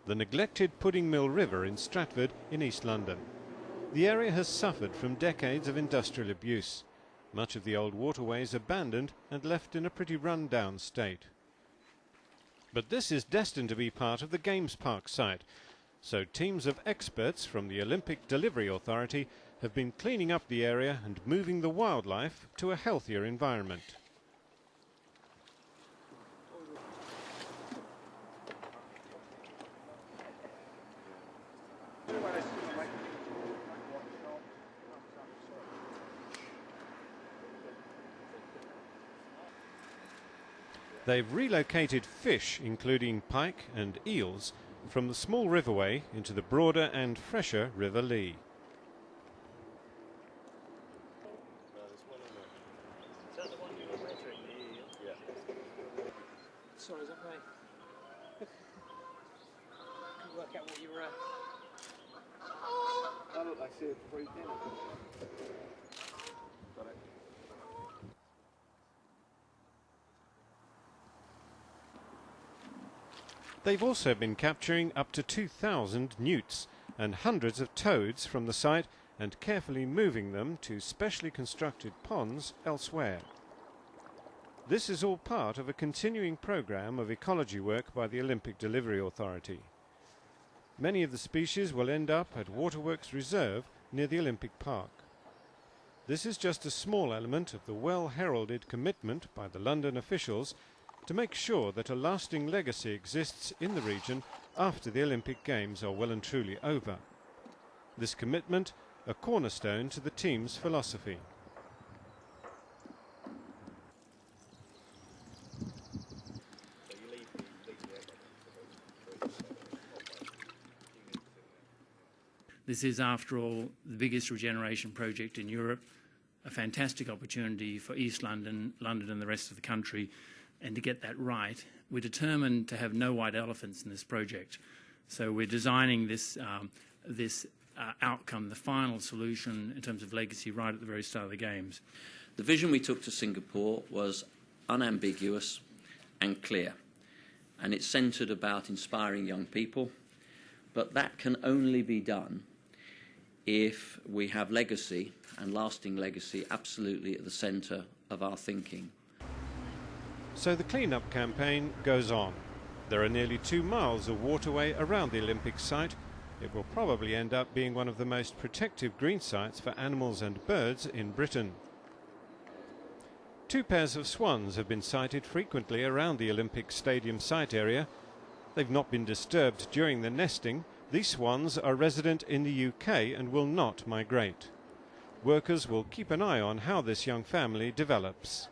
the neglected Pudding Mill River in Stratford in East London. The area has suffered from decades of industrial abuse. Much of the old waterway is abandoned and left in a pretty run-down state. But this is destined to be part of the Games Park site, so teams of experts from the Olympic Delivery Authority have been cleaning up the area and moving the wildlife to a healthier environment. They've relocated fish, including pike and eels, from the small riverway into the broader and fresher River Lee. Sorry, is that right? Can you work out what you were at? I look like it before you came. Got it. They've also been capturing up to 2,000 newts and hundreds of toads from the site and carefully moving them to specially constructed ponds elsewhere. This is all part of a continuing programme of ecology work by the Olympic Delivery Authority. Many of the species will end up at Waterworks Reserve near the Olympic Park. This is just a small element of the well-heralded commitment by the London officials to make sure that a lasting legacy exists in the region after the Olympic Games are well and truly over. This commitment, a cornerstone to the team's philosophy. This is, after all, the biggest regeneration project in Europe, a fantastic opportunity for East London, London and the rest of the country. And to get that right, we're determined to have no white elephants in this project. So we're designing this outcome, the final solution in terms of legacy, right at the very start of the Games. The vision we took to Singapore was unambiguous and clear, and it's centred about inspiring young people, but that can only be done if we have legacy, and lasting legacy, absolutely at the centre of our thinking. So the clean-up campaign goes on. There are nearly 2 miles of waterway around the Olympic site. It will probably end up being one of the most protective green sites for animals and birds in Britain. 2 pairs of swans have been sighted frequently around the Olympic Stadium site area. They've not been disturbed during the nesting. These swans are resident in the UK and will not migrate. Workers will keep an eye on how this young family develops.